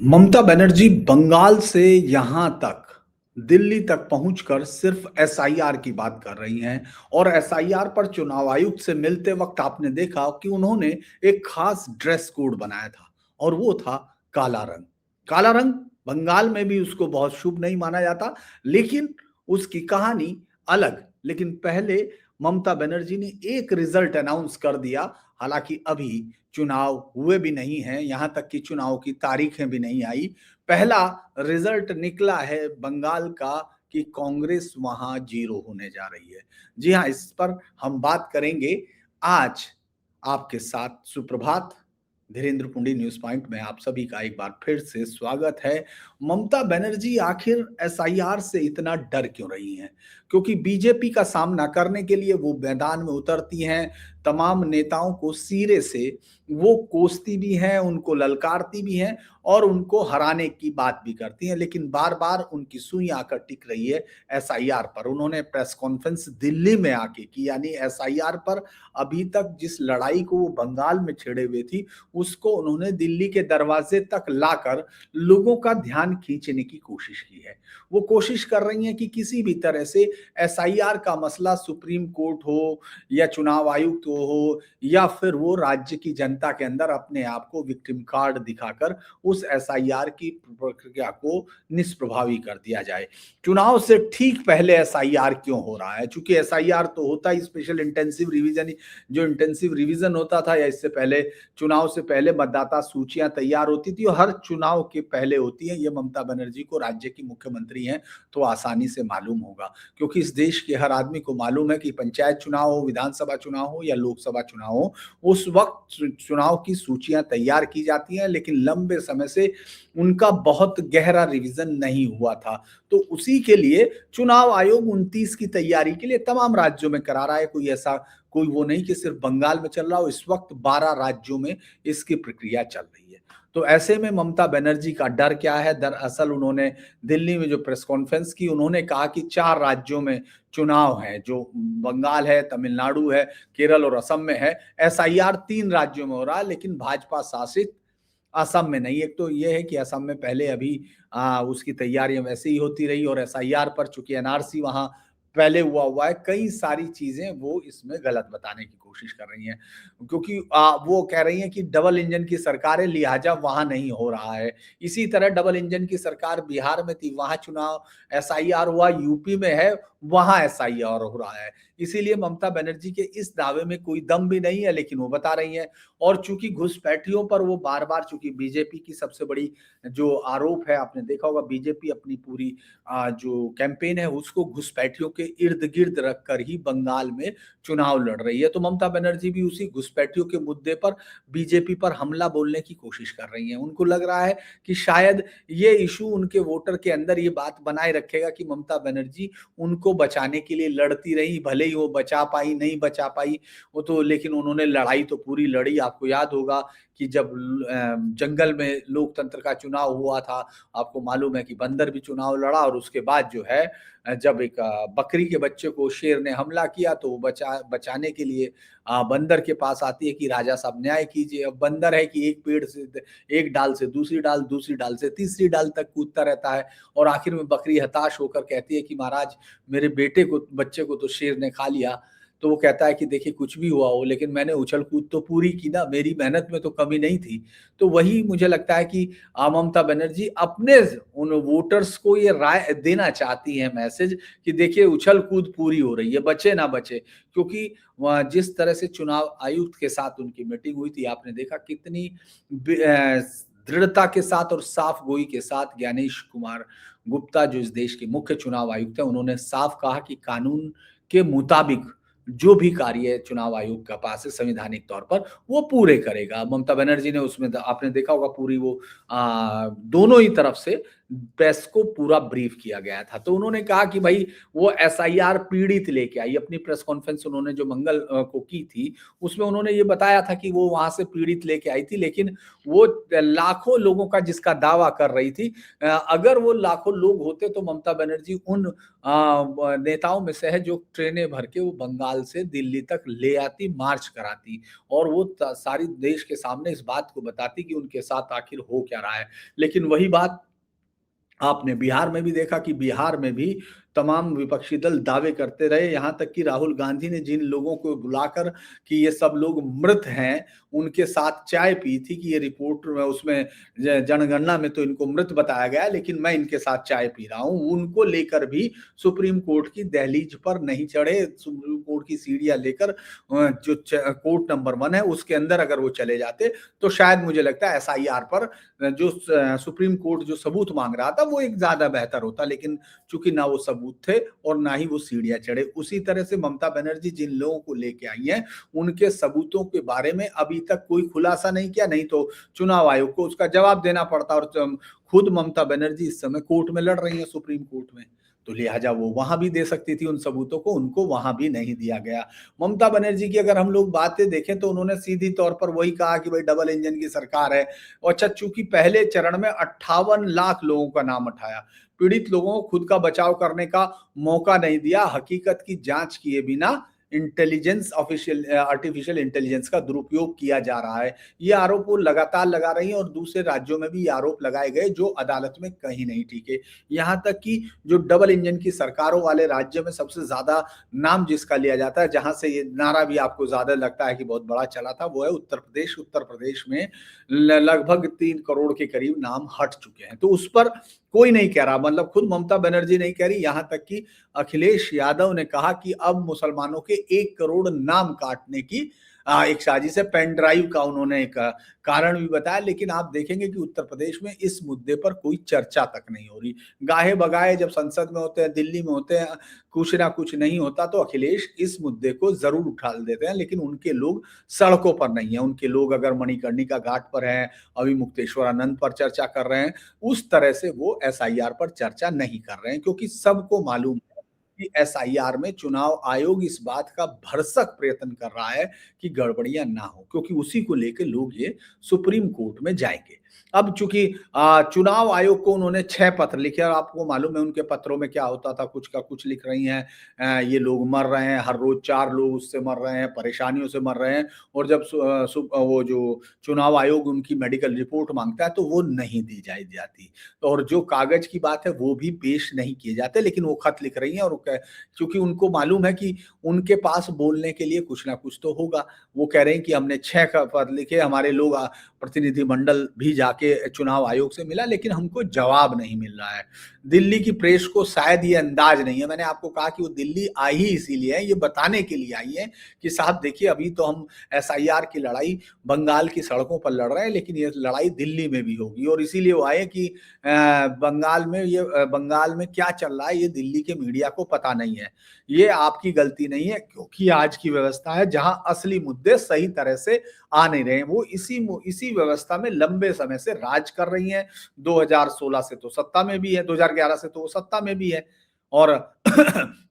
ममता बनर्जी बंगाल से यहाँ तक, दिल्ली तक पहुंचकर सिर्फ एसआईआर की बात कर रही हैं और एसआईआर पर चुनाव आयुक्त से मिलते वक्त आपने देखा कि उन्होंने एक खास ड्रेस कोड बनाया था और वो था काला रंग। काला रंग बंगाल में भी उसको बहुत शुभ नहीं माना जाता, लेकिन उसकी कहानी अलग। लेकिन पहले ममता बनर्जी ने एक रिजल्ट अनाउंस कर दिया। हालांकि अभी चुनाव हुए भी नहीं हैं, यहां तक कि चुनाव की तारीखें भी नहीं आई। पहला रिजल्ट निकला है बंगाल का कि कांग्रेस वहां जीरो होने जा रही है। जी हां, इस पर हम बात करेंगे आज आपके साथ। सुप्रभात। धीरेन्द्र पुंडी न्यूज पॉइंट में आप सभी का एक बार फिर से स्वागत है। ममता बनर्जी आखिर एसआईआर से इतना डर क्यों रही हैं? क्योंकि बीजेपी का सामना करने के लिए वो मैदान में उतरती हैं, तमाम नेताओं को सिरे से वो कोसती भी हैं, उनको ललकारती भी हैं और उनको हराने की बात भी करती हैं। लेकिन बार-बार उनकी सुई आकर टिक रही है एसआईआर पर। उन्होंने प्रेस कॉन्फ्रेंस दिल्ली में आके की, यानी एसआईआर पर अभी तक जिस लड़ाई को वो बंगाल में छेड़े हुए थी, उसको उन्होंने दिल्ली के दरवाजे तक लाकर लोगों का ध्यान खींचने की कोशिश की है। वो कोशिश कर रही हैं कि किसी भी तरह से एसआईआर का मसला सुप्रीम कोर्ट हो या चुनाव आयुक्त हो या फिर वो राज्य की जनता के अंदर अपने आप को विक्टिम कार्ड दिखाकर उस एसआईआर की प्रक्रिया को निष्प्रभावी कर दिया जाए। चुनाव से ठीक पहले एसआईआर क्यों हो रहा है? चूंकि एसआईआर तो होता ही स्पेशल इंटेंसिव रिवीजन, जो इंटेंसिव रिवीजन होता था, या इससे पहले चुनाव से पहले मतदाता सूचियां तैयार होती थी और हर चुनाव के पहले होती है। ये ममता बनर्जी को, राज्य की मुख्यमंत्री हैं, तो आसानी से मालूम होगा, क्योंकि इस देश के हर आदमी को मालूम है कि पंचायत चुनाव हो, विधानसभा चुनाव हो या लोकसभा चुनाव हो, उस वक्त चुनाव की सूचियां तैयार की जाती हैं, लेकिन लंबे समय से उनका बहुत गहरा रिवीजन नहीं हुआ था। तो उसी के लिए चुनाव आयोग 29 की तैयारी के लिए तमाम राज्यों में करा रहा है। कोई वो नहीं कि सिर्फ बंगाल में चल रहा हो। इस वक्त 12 राज्यों में इसकी प्रक्रिया चल रही है। तो ऐसे में ममता बनर्जी का डर क्या है? दरअसल उन्होंने दिल्ली में जो प्रेस कॉन्फ्रेंस की, उन्होंने कहा कि 4 राज्यों में चुनाव है, जो बंगाल है, तमिलनाडु है, केरल और असम में है। एसआईआर 3 राज्यों में हो रहा है, लेकिन भाजपा शासित असम में नहीं। एक तो ये है कि असम में पहले अभी उसकी तैयारियां वैसे ही होती रही और एसआईआर पर चूंकि एनआरसी वहां पहले हुआ है, कई सारी चीजें वो इसमें गलत बताने की कोशिश कर रही हैं, क्योंकि वो कह रही हैं कि डबल इंजन की सरकार है, लिहाजा वहां नहीं हो रहा है। इसी तरह डबल इंजन की सरकार बिहार में थी, वहां चुनाव एसआईआर हुआ, यूपी में है, वहां एसआईआर हो रहा है। इसीलिए ममता बनर्जी के इस दावे में कोई दम भी नहीं है, लेकिन वो बता रही हैं। और चूंकि घुसपैठियों पर वो बार बार, चूंकि बीजेपी की सबसे बड़ी जो आरोप है, आपने देखा होगा, बीजेपी अपनी पूरी जो कैंपेन है उसको घुसपैठियों के इर्द गिर्द रखकर ही बंगाल में चुनाव लड़ रही है। तो ममता बनर्जी भी उसी घुसपैठियों के मुद्दे पर बीजेपी पर हमला बोलने की कोशिश कर रही हैं। उनको लग रहा है कि शायद ये इशू उनके वोटर के अंदर ये बात बनाए रखेगा कि ममता बनर्जी उनको बचाने के लिए लड़ती रही, भले ही वो बचा पाई नहीं बचा पाई, वो तो, लेकिन उन्होंने लड़ाई तो पूरी लड़ी। आपको याद होगा कि जब जंगल में लोकतंत्र का चुनाव हुआ था, आपको मालूम है कि बंदर भी चुनाव लड़ा और उसके बाद जो है जब एक बकरी के बच्चे को शेर ने हमला किया तो वो बचाने के लिए बंदर के पास आती है कि राजा साहब न्याय कीजिए। अब बंदर है कि एक पेड़ से, एक डाल से दूसरी डाल, दूसरी डाल से तीसरी डाल तक कूदता रहता है और आखिर में बकरी हताश होकर कहती है कि महाराज, मेरे बच्चे को तो शेर ने खा लिया। तो वो कहता है कि देखिए, कुछ भी हुआ हो, लेकिन मैंने उछल कूद तो पूरी की ना, मेरी मेहनत में तो कमी नहीं थी। तो वही मुझे लगता है कि ममता बनर्जी अपने उन वोटर्स को ये राय देना चाहती है, मैसेज, कि देखिए उछल कूद पूरी हो रही है, बचे ना बचे। क्योंकि जिस तरह से चुनाव आयुक्त के साथ उनकी मीटिंग हुई थी, आपने देखा कितनी दृढ़ता के साथ और साफ गोई के साथ ज्ञानेश कुमार गुप्ता, जो इस देश के मुख्य चुनाव आयुक्त हैं, उन्होंने साफ कहा कि कानून के मुताबिक जो भी कार्य चुनाव आयोग का पास है संवैधानिक तौर पर, वो पूरे करेगा। ममता बनर्जी ने उसमें आपने देखा होगा पूरी वो दोनों ही तरफ से प्रेस को पूरा ब्रीफ किया गया था। तो उन्होंने कहा कि भई वो एसआईआर पीड़ित लेके आई। अपनी प्रेस कॉन्फ्रेंस उन्होंने जो मंगल को की थी, उसमें उन्होंने ये बताया था कि वो वहाँ से पीड़ित लेके आई थी, लेकिन वो लाखों लोगों का जिसका दावा कर रही थी, अगर वो लाखों लोग होते तो ममता बनर्जी उन नेताओं में से है जो ट्रेनें भर के वो बंगाल से दिल्ली तक ले आती, मार्च कराती और वो सारी देश के सामने इस बात को बताती कि उनके साथ आखिर हो क्या रहा है। लेकिन वही बात आपने बिहार में भी देखा कि बिहार में भी तमाम विपक्षी दल दावे करते रहे, यहाँ तक कि राहुल गांधी ने जिन लोगों को बुलाकर कि ये सब लोग मृत हैं, उनके साथ चाय पी थी कि ये रिपोर्ट उसमें जनगणना में तो इनको मृत बताया गया, लेकिन मैं इनके साथ चाय पी रहा हूँ। उनको लेकर भी सुप्रीम कोर्ट की दहलीज पर नहीं चढ़े, सुप्रीम कोर्ट की सीढ़ियाँ लेकर जो कोर्ट नंबर 1 है, उसके अंदर अगर वो चले जाते, तो शायद मुझे लगता है एसआईआर पर जो सुप्रीम कोर्ट जो सबूत मांग रहा था, वो एक ज़्यादा बेहतर होता, लेकिन चूँकि ना वो सबूत थे और ना ही वो सीढ़ियाँ चढ़े। उसी तरह से ममता बनर्जी जिन लोगों को लेके आई हैं, उनके सबूतों के बारे में अभी तक कोई खुलासा नहीं किया, नहीं तो चुनाव आयोग को उसका जवाब देना पड़ता और खुद ममता बनर्जी इस समय कोर्ट में लड़ रही हैं, सुप्रीम कोर्ट में। तो लिहाजा वो वहां भी दे सकती थी उन सबूतों को, उनको वहां भी नहीं दिया गया। ममता बनर्जी की अगर हम लोग बातें देखें तो उन्होंने सीधी तौर पर वही कहा कि भाई डबल इंजन की सरकार है। और अच्छा, चूंकि पहले चरण में 58 लाख लोगों का नाम उठाया, पीड़ित लोगों को खुद का बचाव करने का मौका नहीं दिया, हकीकत की जांच किए बिना इंटेलिजेंस ऑफिशियल आर्टिफिशियल इंटेलिजेंस का दुरुपयोग किया जा रहा है। ये आरोप वो लगातार लगा रही है और दूसरे राज्यों में भी ये आरोप लगाए गए जो अदालत में कहीं नहीं टिके। यहाँ तक कि जो डबल इंजन की सरकारों वाले राज्य में सबसे ज्यादा नाम जिसका लिया जाता है, जहां से ये नारा भी आपको ज्यादा लगता है कि बहुत बड़ा चला था, वो है उत्तर प्रदेश। उत्तर प्रदेश में लगभग 3 करोड़ के करीब नाम हट चुके हैं। तो उस पर कोई नहीं कह रहा, मतलब खुद ममता बनर्जी नहीं कह रही, यहां तक कि अखिलेश यादव ने कहा कि अब मुसलमानों के 1 करोड़ नाम काटने की एक साजिश है। पेन ड्राइव का उन्होंने एक कारण भी बताया, लेकिन आप देखेंगे कि उत्तर प्रदेश में इस मुद्दे पर कोई चर्चा तक नहीं हो रही। गाहे बगाए जब संसद में होते हैं, दिल्ली में होते हैं, कुछ ना कुछ नहीं होता तो अखिलेश इस मुद्दे को जरूर उठा देते हैं, लेकिन उनके लोग सड़कों पर नहीं है। उनके लोग अगर मणिकर्णिका घाट पर हैं, अभी मुक्तेश्वर आनंद पर चर्चा कर रहे हैं, उस तरह से वो एसआईआर पर चर्चा नहीं कर रहे हैं, क्योंकि सबको मालूम है कि एसआईआर में चुनाव आयोग इस बात का भरसक प्रयत्न कर रहा है कि गड़बड़ियां ना हो, क्योंकि उसी को लेकर लोग ये सुप्रीम कोर्ट में जाएंगे। अब चूंकि चुनाव आयोग को उन्होंने 6 पत्र लिखे और आपको मालूम है उनके पत्रों में क्या होता था, कुछ का कुछ लिख रही हैं। ये लोग मर रहे हैं, हर रोज 4 लोग उससे मर रहे हैं, परेशानियों से मर रहे हैं, और जब वो जो चुनाव आयोग उनकी मेडिकल रिपोर्ट मांगता है तो वो नहीं दी जाती, और जो कागज की बात है वो भी पेश नहीं किए जाते, लेकिन वो खत लिख रही हैं। और क्योंकि उनको मालूम है कि उनके पास बोलने के लिए कुछ ना कुछ तो होगा, वो कह रहे हैं कि हमने 6 पत्र लिखे, हमारे लोग प्रतिनिधिमंडल भी जाके चुनाव आयोग से मिला, लेकिन हमको जवाब नहीं मिल रहा है। दिल्ली की प्रेस को शायद ये अंदाज नहीं है, मैंने आपको कहा कि वो दिल्ली आई ही इसीलिए है, ये बताने के लिए आई है कि साहब देखिए, अभी तो हम एसआईआर की लड़ाई बंगाल की सड़कों पर लड़ रहे हैं, लेकिन ये लड़ाई दिल्ली में भी होगी, और इसीलिए वो आए कि बंगाल में क्या चल रहा है ये दिल्ली के मीडिया को पता नहीं है। ये आपकी गलती नहीं है, क्योंकि आज की व्यवस्था है जहां असली मुद्दे सही तरह से आ नहीं रहे हैं। वो इसी व्यवस्था में लंबे समय से राज कर रही हैं। 2016 से तो सत्ता में भी है, 2011 से तो वो सत्ता में भी है, और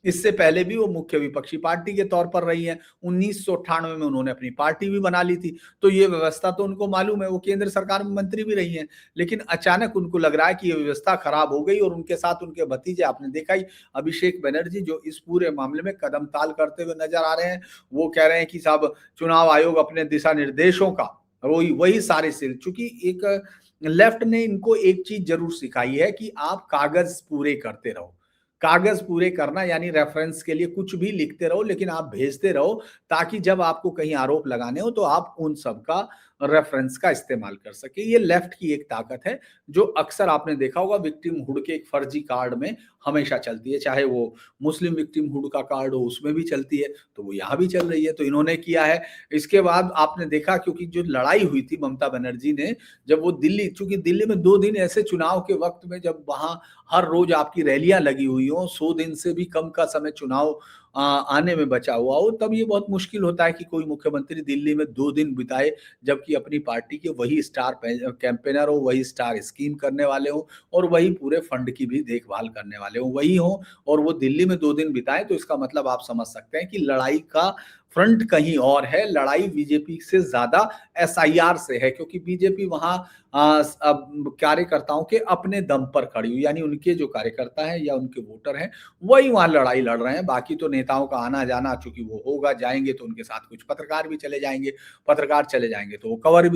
इससे पहले भी वो मुख्य विपक्षी पार्टी के तौर पर रही है। 1998 में उन्होंने अपनी पार्टी भी बना ली थी, तो ये व्यवस्था तो उनको मालूम है। वो केंद्र सरकार में मंत्री भी रही हैं, लेकिन अचानक उनको लग रहा है कि ये व्यवस्था खराब हो गई, और उनके साथ उनके भतीजे आपने देखा ही, अभिषेक बनर्जी, जो इस पूरे मामले में कदम ताल करते हुए नजर आ रहे हैं। वो कह रहे हैं कि साहब चुनाव आयोग अपने दिशा निर्देशों का वही सारे सिल, चूंकि एक लेफ्ट ने इनको एक चीज जरूर सिखाई है कि आप कागज पूरे करते रहो। कागज पूरे करना यानी रेफरेंस के लिए कुछ भी लिखते रहो, लेकिन आप भेजते रहो, ताकि जब आपको कहीं आरोप लगाने हो तो आप उन सब का रेफरेंस का इस्तेमाल कर सके। ये लेफ्ट की एक ताकत है, जो अक्सर आपने देखा होगा विक्टिमहुड के एक फर्जी कार्ड में हमेशा चलती है, चाहे वो मुस्लिम विक्टिमहुड का कार्ड हो उसमें भी चलती है, तो वो यहाँ भी चल रही है। तो इन्होंने किया है। इसके बाद आपने देखा, क्योंकि जो लड़ाई हुई थी ममता बनर्जी ने, जब वो दिल्ली, चूंकि दिल्ली में 2 दिन ऐसे चुनाव के वक्त में जब वहां हर रोज आपकी रैलियां लगी हुई हो, 100 दिन से भी कम का समय चुनाव आने में बचा हुआ हो, तब ये बहुत मुश्किल होता है कि कोई मुख्यमंत्री दिल्ली में 2 दिन बिताए, जबकि अपनी पार्टी के वही स्टार कैंपेनर हो, वही स्टार स्कीम करने वाले हों और वही पूरे फंड की भी देखभाल करने वाले हों, वही हों और वो दिल्ली में 2 दिन बिताएँ, तो इसका मतलब आप समझ सकते हैं कि लड़ाई का फ्रंट कहीं और है, लड़ाई बीजेपी से ज़्यादा एसआईआर से है, क्योंकि बीजेपी वहाँ अब कार्यकर्ताओं के अपने दम पर खड़ी हुई, यानी उनके जो कार्यकर्ता हैं या उनके वोटर हैं, वही वहाँ लड़ाई लड़ रहे हैं। बाकी तो नेताओं का आना-जाना चूँकि वो होगा, जाएँगे तो उनके साथ कुछ पत्रकार भी चले जाएँगे, पत्रकार चले जाएँगे तो वो कवर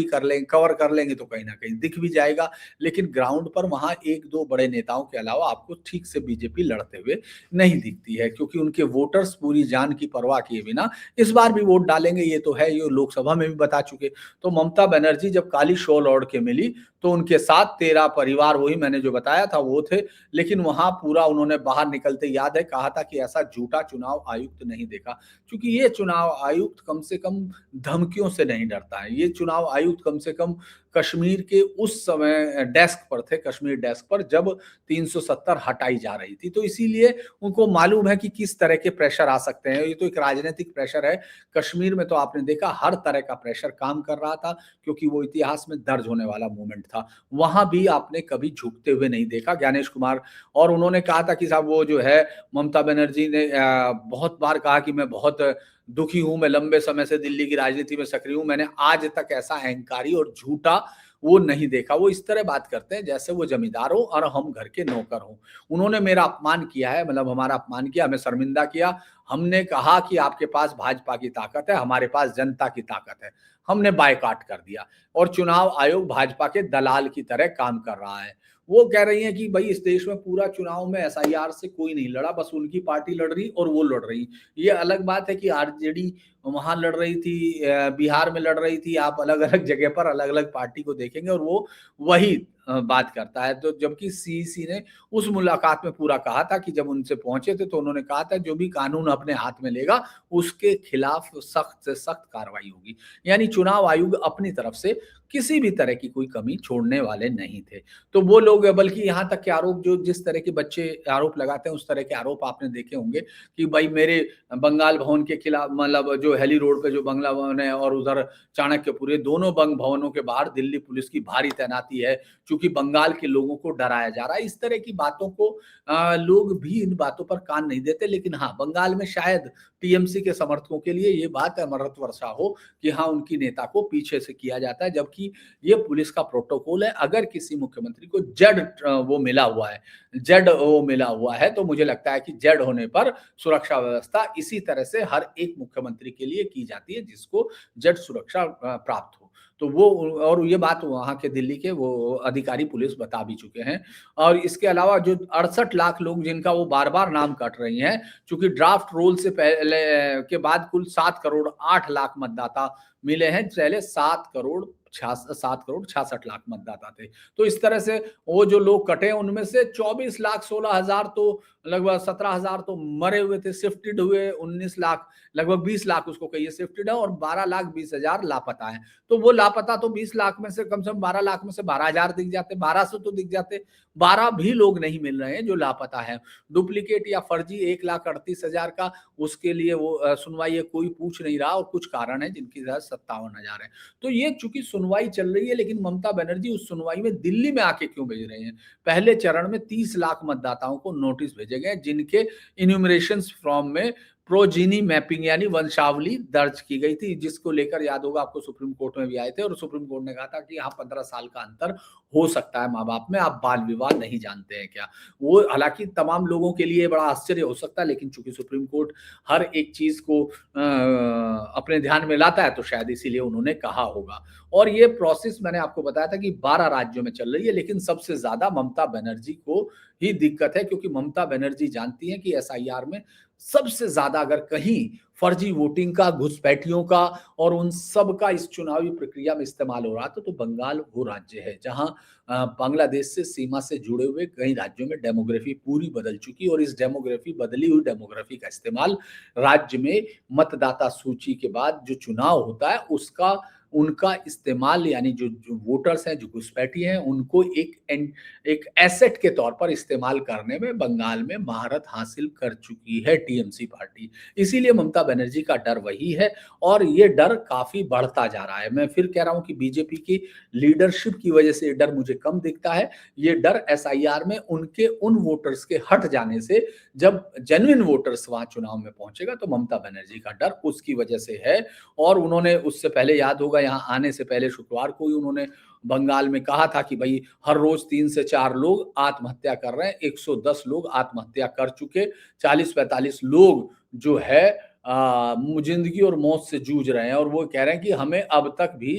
कर लेंगे तो कहीं न कहीं दिख भी जाएगा। लेकिन ग्राउंड पर वहाँ 1-2 बड़े नेताओं के अलावा आपको ठीक से बीजेपी लड़ते हुए नहीं दिखती है, क्योंकि उनके वोटर्स पूरी जान की परवाह किए बिना इस बार भी वोट डालेंगे, ये तो है, ये लोकसभा में भी बता चुके। तो ममता बनर्जी जब काली शॉल ओढ़ के मिली, तो उनके साथ 13 परिवार, वही मैंने जो बताया था वो थे, लेकिन वहाँ पूरा उन्होंने बाहर निकलते याद है कहा था कि ऐसा झूठा चुनाव आयुक्त नहीं देखा। क्योंकि ये चुनाव आयुक्त कम से कम धमकियों से नहीं डरता है। ये चुनाव आयुक्त कम से कम कश्मीर के उस समय डेस्क पर थे, कश्मीर डेस्क पर जब 370 हटाई जा रही थी। तो इसीलिए उनको मालूम है कि किस तरह के प्रेशर आ सकते हैं। ये तो एक राजनीतिक प्रेशर है। कश्मीर में तो आपने देखा हर तरह का प्रेशर काम कर रहा था, क्योंकि वो इतिहास में दर्ज होने वाला मोमेंट था। वहाँ भी आपने कभी झुकते हुए नहीं देखा ज्ञानेश कुमार, और उन्होंने कहा था कि साहब वो जो है ममता बनर्जी ने बहुत बार कहा कि मैं बहुत दुखी हूँ, मैं लंबे समय से दिल्ली की राजनीति में सक्रिय हूँ, मैंने आज तक ऐसा अहंकारी और झूठा वो नहीं देखा। वो इस तरह बात करते हैं जैसे वो जमींदार हो और हम घर के नौकर हों। उन्होंने मेरा अपमान किया है, मतलब हमारा अपमान किया, हमें शर्मिंदा किया। हमने कहा कि आपके पास भाजपा की ताकत है, हमारे पास जनता की ताकत है। हमने बायकॉट कर दिया और चुनाव आयोग भाजपा के दलाल की तरह काम कर रहा है। वो कह रही हैं कि भई इस देश में पूरा चुनाव में एसआईआर से कोई नहीं लड़ा, बस उनकी पार्टी लड़ रही और वो लड़ रही। ये अलग बात है कि आरजेडी वहाँ लड़ रही थी, बिहार में लड़ रही थी, आप अलग-अलग जगह पर अलग-अलग पार्टी को देखेंगे और वो वही बात करता है। तो जबकि सीईसी ने उस मुलाकात में पूरा कहा था कि जब उनसे पहुँचे थे तो उन्होंने कहा था जो भी कानून अपने हाथ में लेगा, उसके खिलाफ सख्त से सख्त कार्रवाई होगी। यानी चुनाव आयोग अपनी तरफ से किसी भी तरह की कोई कमी छोड़ने वाले नहीं थे। तो वो लोग, बल्कि यहाँ तक के आरोप, जो जिस तरह के बच्चे आरोप लगाते हैं उस तरह के आरोप आपने देखे होंगे कि भाई मेरे बंगाल भवन के खिलाफ, मतलब जो हेली रोड पे जो बंगला भवन है और उधर चाणक्यपुरी, दोनों बंग भवनों के बाहर दिल्ली पुलिस की भारी तैनाती है, चूंकि बंगाल के लोगों को डराया जा रहा है। इस तरह की बातों को लोग भी इन बातों पर कान नहीं देते, लेकिन हाँ, बंगाल में शायद टीएमसी के समर्थकों के लिए ये बात अमृत वर्षा हो कि हाँ, उनकी नेता को पीछे से किया जाता है, जबकि ये पुलिस का प्रोटोकॉल है। अगर किसी मुख्यमंत्री को जेड वो मिला हुआ है, तो मुझे लगता है कि जेड होने पर सुरक्षा व्यवस्था इसी तरह से हर एक मुख्यमंत्री के लिए की जाती है जिसको जेड सुरक्षा प्राप्त हो। तो वो, और ये बात वहाँ के दिल्ली के वो अधिकारी पुलिस बता भी चुके हैं। और इसके अलावा जो 68 लाख लोग जिनका वो बार-बार नाम कट रही हैं, चूँकि ड्राफ्ट रोल से पहले के बाद कुल 7 करोड़ 8 लाख मतदाता मिले हैं, पहले 7 करोड़ 66 लाख मतदाता थे। तो इस तरह से वो जो लोग कटे उनमें से 24 लाख 16 हजार तो, लगभग 17 हजार तो मरे हुए थे, शिफ्टेड हुए, 19 लाख, लगभग 20 लाख उसको कहिए शिफ्टेड है, और 12 लाख 20 हजार लापता है। तो वो लापता तो 20 लाख में से कम 12 लाख में से 12 हजार दिख जाते, 1200 तो दिख जाते, 12 भी लोग नहीं मिल रहे हैं जो लापता है। डुप्लीकेट या फर्जी 1,38,000 का, उसके लिए वो सुनवाई है, कोई पूछ नहीं रहा, और कुछ कारण है जिनकी 57,000 है। तो ये चूंकि सुनवाई चल रही है, लेकिन ममता बनर्जी उस सुनवाई में दिल्ली में आके क्यों भेज रहे हैं? पहले चरण में 30 लाख मतदाताओं को नोटिस भेजे गए, जिनके इन्यूमरेशन फॉर्म में प्रोजीनी मैपिंग यानी वंशावली दर्ज की गई थी, जिसको लेकर याद होगा आपको सुप्रीम कोर्ट में भी आए थे, और सुप्रीम कोर्ट ने कहा था कि हाँ, 15 साल का अंतर हो सकता है माँ बाप में, आप बाल विवाह नहीं जानते हैं क्या? वो हालांकि तमाम लोगों के लिए बड़ा आश्चर्य हो सकता है, लेकिन चूंकि सुप्रीम कोर्ट हर एक चीज को अपने ध्यान में लाता है, तो शायद इसीलिए उन्होंने कहा होगा। और ये प्रोसेस मैंने आपको बताया था कि 12 राज्यों में चल रही है, लेकिन सबसे ज्यादा ममता बनर्जी को ही दिक्कत है, क्योंकि ममता बनर्जी जानती है कि एसआईआर में सबसे ज्यादा अगर कहीं फर्जी वोटिंग का, घुसपैठियों का और उन सब का इस चुनावी प्रक्रिया में इस्तेमाल हो रहा था, तो बंगाल वो राज्य है जहां बांग्लादेश से सीमा से जुड़े हुए कई राज्यों में डेमोग्राफी पूरी बदल चुकी, और इस डेमोग्राफी, बदली हुई डेमोग्राफी का इस्तेमाल राज्य में मतदाता सूची के बाद जो चुनाव होता है उसका उनका इस्तेमाल यानी जो वोटर्स हैं, जो घुसपैठी हैं, उनको एक एसेट के तौर पर इस्तेमाल करने में बंगाल में महारत हासिल कर चुकी है टीएमसी पार्टी। इसीलिए ममता बनर्जी का डर वही है और ये डर काफ़ी बढ़ता जा रहा है। मैं फिर कह रहा हूँ कि बीजेपी की लीडरशिप की वजह से ये डर मुझे कम दिखता है। ये डर एसआईआर में उनके उन वोटर्स के हट जाने से, जब जेन्युइन वोटर्स वहाँ चुनाव में पहुँचेगा तो ममता बनर्जी का डर उसकी वजह से है। और उन्होंने उससे पहले याद होगा यहाँ आने से पहले शुक्रवार को ही उन्होंने बंगाल में कहा था कि भई हर रोज़ 3 से 4 लोग आत्महत्या कर रहे हैं, 110 लोग आत्महत्या कर चुके, 40-45 लोग जो है ज़िंदगी और मौत से जूझ रहे हैं और वो कह रहे हैं कि हमें अब तक भी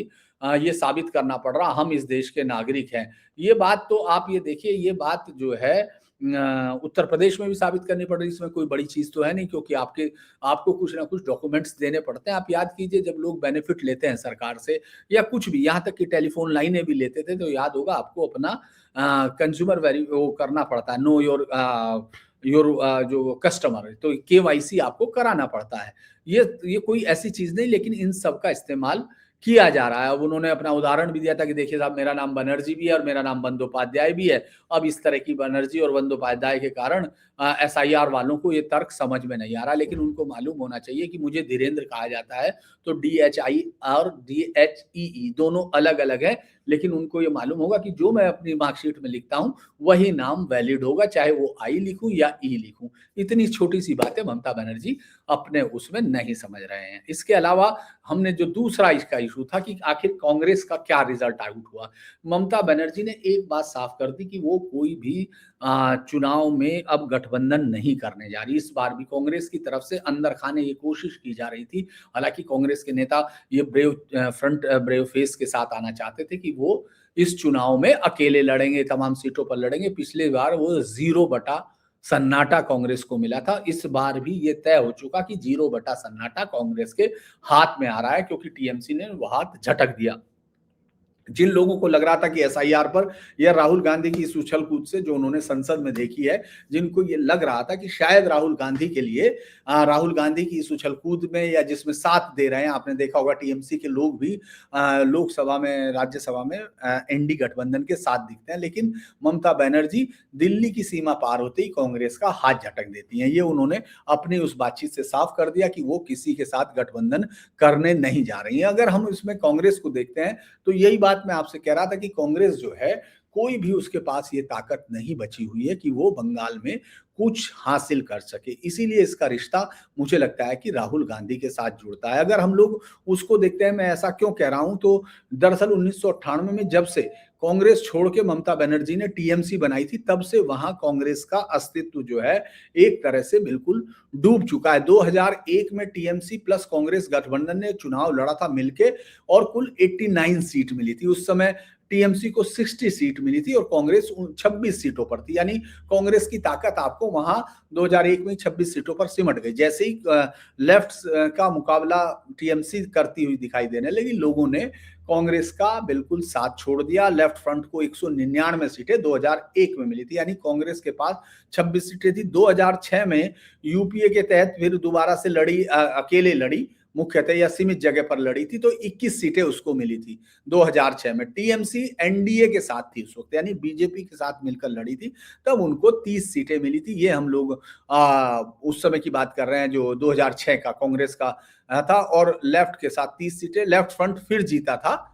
ये साबित करना पड़ रहा हम इस देश के नागरिक हैं। ये बात तो आप ये देखिए, ये बात जो है उत्तर प्रदेश में भी साबित करनी पड़ रही है, इसमें कोई बड़ी चीज़ तो है नहीं, क्योंकि आपको कुछ ना कुछ डॉक्यूमेंट्स देने पड़ते हैं। आप याद कीजिए जब लोग बेनिफिट लेते हैं सरकार से या कुछ भी, यहाँ तक कि टेलीफ़ोन लाइनें भी लेते थे, तो याद होगा आपको अपना कंज़्यूमर वो करना पड़ता है, नो योर जो कस्टमर, तो केवाईसी आपको कराना पड़ता है। ये कोई ऐसी चीज़ नहीं, लेकिन इन सब का इस्तेमाल किया जा रहा है। अब उन्होंने अपना उदाहरण भी दिया था कि देखिए साहब, मेरा नाम बनर्जी भी है और मेरा नाम बंदोपाध्याय भी है। अब इस तरह की बनर्जी और बंदोपाध्याय के कारण एसआईआर वालों को ये तर्क समझ में नहीं आ रहा, लेकिन उनको मालूम होना चाहिए कि मुझे धीरेन्द्र कहा जाता है, तो डीएचआई और डीएचईई दोनों अलग-अलग हैं, लेकिन उनको ये मालूम होगा कि जो मैं अपनी मार्कशीट में लिखता हूँ, वही नाम वैलिड होगा, चाहे वो आई लिखूँ या ई लिखूँ। इतनी छोटी-सी बात है, ममता बनर्जी अपने उसमें नहीं समझ रहे हैं। इसके अलावा हमने जो दूसरा इसका इश्यू था कि आखिर कांग्रेस का क्या रिजल्ट आउट हुआ। ममता बनर्जी ने एक बात साफ कर दी कि वो कोई भी चुनाव में अब गठबंधन नहीं करने जा रही। इस बार भी कांग्रेस की तरफ से अंदर खाने ये कोशिश की जा रही थी। हालाँकि कांग्रेस के नेता ये ब्रेव फेस के साथ आना चाहते थे कि वो इस चुनाव में अकेले लड़ेंगे, तमाम सीटों पर लड़ेंगे। पिछली बार वो 0 बटा सन्नाटा कांग्रेस को मिला था। इस बार भी ये तय हो चुका कि 0 बटा सन्नाटा कांग्रेस के हाथ में आ रहा है, क्योंकि टीएमसी ने वो हाथ झटक दिया। जिन लोगों को लग रहा था कि एसआईआर पर या राहुल गांधी की इस उछल-कूद से जो उन्होंने संसद में देखी है, जिनको ये लग रहा था कि शायद राहुल गांधी के लिए राहुल गांधी की इस उछल-कूद में या जिसमें साथ दे रहे हैं, आपने देखा होगा टीएमसी के लोग भी लोकसभा में, राज्यसभा में एनडी गठबंधन के साथ दिखते हैं, लेकिन ममता बनर्जी दिल्ली की सीमा पार होते ही कांग्रेस का हाथ झटक देती हैं। ये उन्होंने अपनी उस बातचीत से साफ कर दिया कि वो किसी के साथ गठबंधन करने नहीं जा रही हैं। अगर हम इसमें कांग्रेस को देखते हैं, तो यही बात मैं आपसे कह रहा था कि कांग्रेस जो है, कोई भी उसके पास ये ताकत नहीं बची हुई है कि वो बंगाल में कुछ हासिल कर सके। इसीलिए इसका रिश्ता मुझे लगता है कि राहुल गांधी के साथ जुड़ता है। अगर हम लोग उसको देखते हैं, मैं ऐसा क्यों कह रहा हूं, तो दरअसल 1998 में जब से कांग्रेस छोड़ के ममता बनर्जी ने टीएमसी बनाई थी, तब से वहां कांग्रेस का अस्तित्व जो है एक तरह से बिल्कुल डूब चुका है। 2001 में टीएमसी प्लस कांग्रेस गठबंधन ने चुनाव लड़ा था मिलके और कुल 89 सीट मिली थी। उस समय टीएमसी को 60 सीट मिली थी और कांग्रेस 26 सीटों पर थी। यानी कांग्रेस की ताकत आपको वहां 2001 में 26 सीटों पर सिमट गई। जैसे ही लेफ्ट का मुकाबला टीएमसी करती हुई दिखाई देने लगी, लोगों ने कांग्रेस का बिल्कुल साथ छोड़ दिया। लेफ्ट फ्रंट को 199 सीटें 2001 में मिली थी, यानी कांग्रेस के पास 26 सीटें थी। 2006 में यूपीए के तहत फिर दोबारा से लड़ी, अकेले लड़ी, मुख्यतः या सीमित जगह पर लड़ी थी, तो 21 सीटें उसको मिली थी 2006 में। टीएमसी एनडीए के साथ थी उस वक्त, यानी बीजेपी के साथ मिलकर लड़ी थी, तब उनको 30 सीटें मिली थी। ये हम लोग उस समय की बात कर रहे हैं जो 2006 का कांग्रेस का था। और लेफ्ट के साथ 30 सीटें, लेफ्ट फ्रंट फिर जीता था।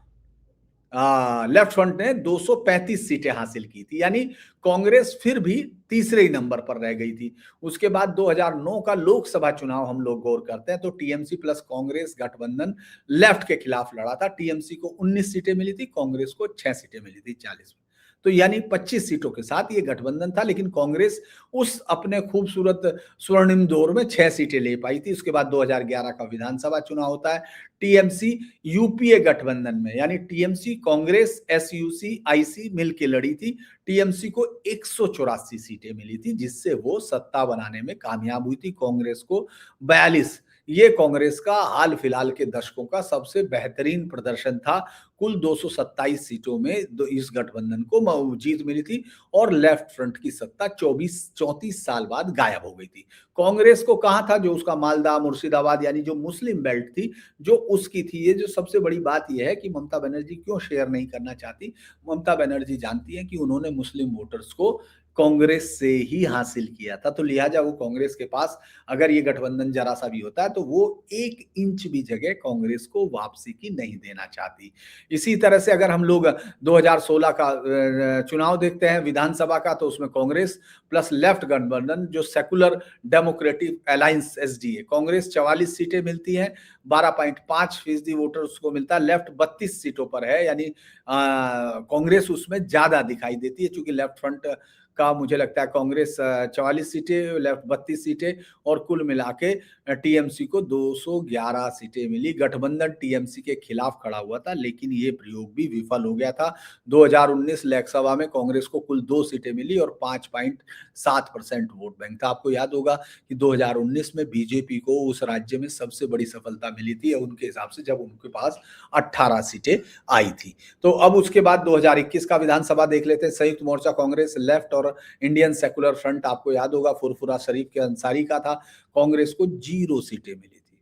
लेफ्ट फ्रंट ने 235 सीटें हासिल की थी, यानी कांग्रेस फिर भी तीसरे ही नंबर पर रह गई थी। उसके बाद 2009 का लोकसभा चुनाव हम लोग गौर करते हैं, तो टीएमसी प्लस कांग्रेस गठबंधन लेफ्ट के खिलाफ लड़ा था। टीएमसी को 19 सीटें मिली थी, कांग्रेस को 6 सीटें मिली थी 40 में। तो यानी 25 सीटों के साथ ये गठबंधन था, लेकिन कांग्रेस उस अपने खूबसूरत स्वर्णिम दौर में 6 सीटें ले पाई थी। उसके बाद 2011 का विधानसभा चुनाव होता है। टीएमसी यूपीए गठबंधन में, यानी टीएमसी, कांग्रेस, एसयूसी, आईसी मिलके लड़ी थी। टीएमसी को 184 सीटें मिली थी, जिससे वो सत्ता बनाने में कामयाब हुई थी। कांग्रेस को 42। ये कांग्रेस का हाल फिलहाल के दशकों का सबसे बेहतरीन प्रदर्शन था। कुल 227 सीटों में इस गठबंधन को जीत मिली थी और लेफ्ट फ्रंट की सत्ता 34 साल बाद गायब हो गई थी। कांग्रेस को कहाँ था, जो उसका मालदा, मुर्शिदाबाद यानी जो मुस्लिम बेल्ट थी, जो उसकी थी। ये जो सबसे बड़ी बात ये है कि ममता बनर्जी क्यों शेयर नहीं करना चाहती। ममता बनर्जी जानती है कि उन्होंने मुस्लिम वोटर्स को कांग्रेस से ही हासिल किया था, तो लिहाजा वो कांग्रेस के पास अगर ये गठबंधन जरा सा भी होता है तो वो 1 इंच भी जगह कांग्रेस को वापसी की नहीं देना चाहती। इसी तरह से अगर हम लोग 2016 का चुनाव देखते हैं विधानसभा का, तो उसमें कांग्रेस प्लस लेफ्ट गठबंधन जो secular democratic alliance SDA, Congress 44 सीटें मिलती हैं, 12.5% वोटर्स को मिलता है। लेफ्ट 32 सीटों पर है, यानी कांग्रेस उसमें ज्यादा दिखाई देती है, चूंकि लेफ्ट फ्रंट का मुझे लगता है कांग्रेस 44 सीटें, लेफ्ट 32 सीटें और कुल मिला के टीएमसी को 211 सीटें मिली। गठबंधन टीएमसी के खिलाफ खड़ा हुआ था, लेकिन ये प्रयोग भी विफल हो गया था। 2019 लोकसभा में कांग्रेस को कुल 2 सीटें मिली और 5.7% वोट बैंक था। आपको याद होगा कि 2019 में बीजेपी को उस राज्य में सबसे बड़ी सफलता मिली थी उनके हिसाब से, जब उनके पास 18 सीटें आई थी। तो अब उसके बाद 2021 का विधानसभा देख लेते हैं। संयुक्त मोर्चा कांग्रेस, लेफ्ट और इंडियन सेकुलर फ्रंट, आपको याद होगा फुरफुरा शरीफ के अंसारी का था। कांग्रेस को 0 सीटें मिली थी।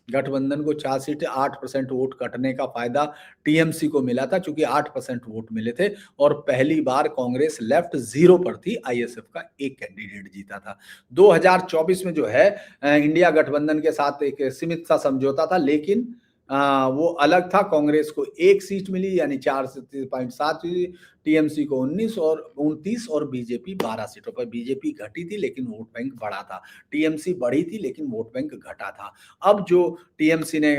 गठबंधन को 4 सीटें, 8% वोट कटने का फायदा टीएमसी को मिला था, चूंकि 8% वोट मिले थे और पहली बार कांग्रेस लेफ्ट 0 पर थी। आईएसएफ का एक कैंडिडेट जीता था। 2024 में जो है इंडिया गठबंधन के साथ एक सीमित सा समझौता था, लेकिन वो अलग था। कांग्रेस को 1 सीट मिली, यानी 4.7, टीएमसी को 29 और बीजेपी 12 सीटों पर। बीजेपी घटी थी लेकिन वोट बैंक बढ़ा था, टीएमसी बढ़ी थी लेकिन वोट बैंक घटा था। अब जो टीएमसी ने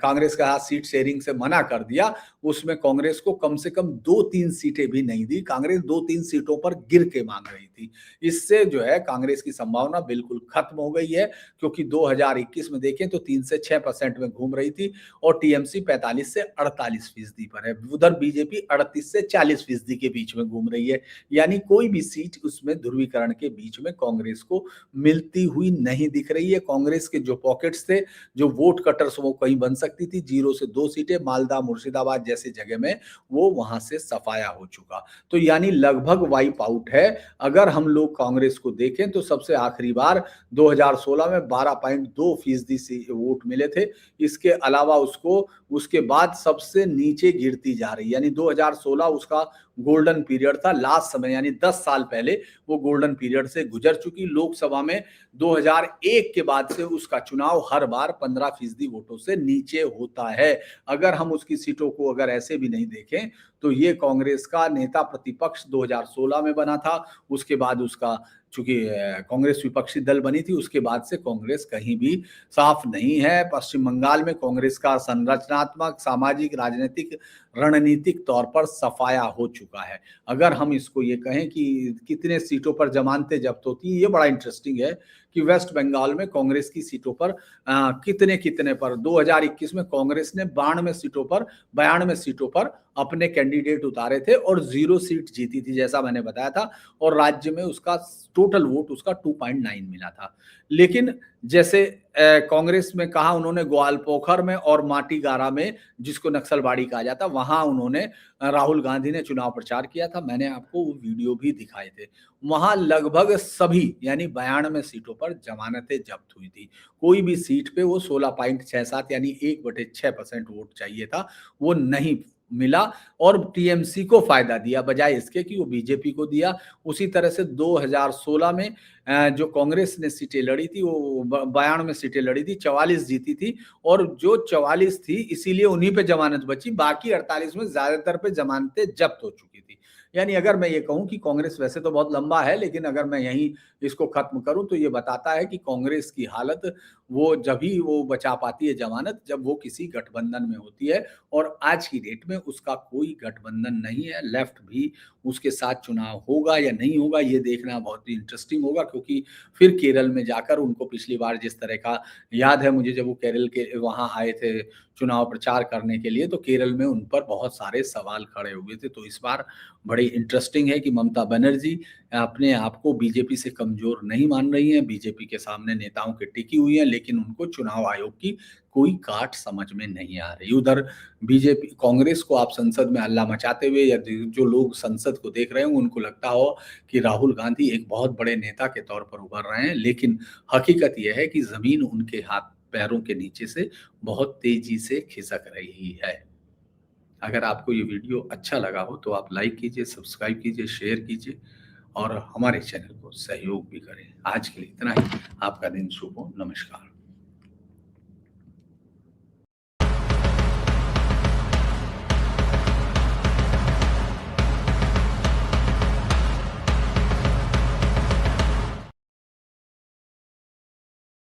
कांग्रेस का सीट शेयरिंग से मना कर दिया, उसमें कांग्रेस को कम से कम 2-3 सीटें भी नहीं दी। कांग्रेस 2-3 सीटों पर गिर के मांग रही थी। इससे जो है कांग्रेस की संभावना बिल्कुल खत्म हो गई है, क्योंकि 2021 में देखें तो 3 से 6% में घूम रही थी और टीएमसी 45 से 48% पर है। उधर बीजेपी 38 से 40% के बीच में घूम रही है, यानी कोई भी सीट उसमें ध्रुवीकरण के बीच में कांग्रेस को मिलती हुई नहीं दिख रही है। कांग्रेस के जो पॉकेट्स थे, जो वोट कटर्स, वो कहीं बन सकती थी। 0 से 2 सीटें मालदा, मुर्शिदाबाद जैसी जगह में वो वहां से सफाया हो चुका, तो यानी लगभग वाइप आउट है। अगर हम लोग कांग्रेस को देखें तो सबसे आखिरी बार 2016 में 12.2% वोट मिले थे। इसके अलावा उसको उसके बाद सबसे नीचे गिरती जा रही, यानी 2016 उसका गोल्डन पीरियड था। लास्ट समय यानी 10 साल पहले वो गोल्डन पीरियड से गुजर चुकी। लोकसभा में 2001 के बाद से उसका चुनाव हर बार 15% वोटों से नीचे होता है। अगर हम उसकी सीटों को अगर ऐसे भी नहीं देखें तो ये कांग्रेस का नेता प्रतिपक्ष 2016 में बना था। उसके बाद उसका, चूंकि कांग्रेस विपक्षी दल बनी थी, उसके बाद से कांग्रेस कहीं भी साफ नहीं है। पश्चिम बंगाल में कांग्रेस का संरचनात्मक, सामाजिक, राजनीतिक, रणनीतिक तौर पर सफाया हो चुका है। अगर हम इसको ये कहें कि कितने सीटों पर जमानतें जब्त होती हैं, ये बड़ा इंटरेस्टिंग है कि वेस्ट बंगाल में कांग्रेस की सीटों पर कितने कितने पर 2021 में कांग्रेस ने 92 सीटों पर अपने कैंडिडेट उतारे थे और 0 सीट जीती थी, जैसा मैंने बताया था। और राज्य में उसका टोटल वोट उसका 2.9 मिला था। लेकिन जैसे कांग्रेस में कहा उन्होंने, ग्वालपोखर में और माटीगारा में, जिसको नक्सलबाड़ी कहा जाता, वहां उन्होंने, राहुल गांधी ने चुनाव प्रचार किया था। मैंने आपको वो वीडियो भी दिखाए थे। वहां लगभग सभी यानी 92 सीटों पर जमानतें जब्त हुई थी। कोई भी सीट पे वो 16.67 यानी 1/6% वोट चाहिए था, वो नहीं मिला और टीएमसी को फायदा दिया बजाय इसके कि वो बीजेपी को दिया। उसी तरह से 2016 में जो कांग्रेस ने सीटें लड़ी थी, वो 92 सीटें लड़ी थी, 44 जीती थी और जो 44 थी इसीलिए उन्हीं पे जमानत बची, बाकी 48 में ज्यादातर पे जमानतें जब्त हो चुकी थी। यानी अगर मैं ये कहूं कि कांग्रेस वैसे तो बहुत लंबा है, लेकिन अगर मैं यहीं इसको खत्म करूं तो ये बताता है कि कांग्रेस की हालत वो जब ही वो बचा पाती है जमानत, जब वो किसी गठबंधन में होती है। और आज की डेट में उसका कोई गठबंधन नहीं है। लेफ्ट भी उसके साथ चुनाव होगा या नहीं होगा, ये देखना बहुत ही इंटरेस्टिंग होगा, क्योंकि फिर केरल में जाकर उनको पिछली बार जिस तरह का याद है मुझे, जब वो केरल के वहां आए थे चुनाव प्रचार करने के लिए, तो केरल में उन पर बहुत सारे सवाल खड़े हुए थे। तो इस बार बड़ी इंटरेस्टिंग है कि ममता बनर्जी अपने आप को बीजेपी से कमजोर नहीं मान रही हैं, बीजेपी के सामने नेताओं की टिकी हुई हैं, लेकिन उनको चुनाव आयोग की कोई काट समझ में नहीं आ रही। उधर बीजेपी कांग्रेस को आप संसद में हल्ला मचाते हुए या जो लोग संसद को देख रहे हों, उनको लगता हो कि राहुल गांधी एक बहुत बड़े नेता के तौर पर उभर रहे हैं, लेकिन हकीकत यह है कि ज़मीन उनके हाथ पैरों के नीचे से बहुत तेज़ी से खिसक रही है। अगर आपको ये वीडियो अच्छा लगा हो तो आप लाइक कीजिए, सब्सक्राइब कीजिए, शेयर कीजिए और हमारे चैनल को सहयोग भी करें। आज के लिए इतना ही। आपका दिन शुभ हो। नमस्कार।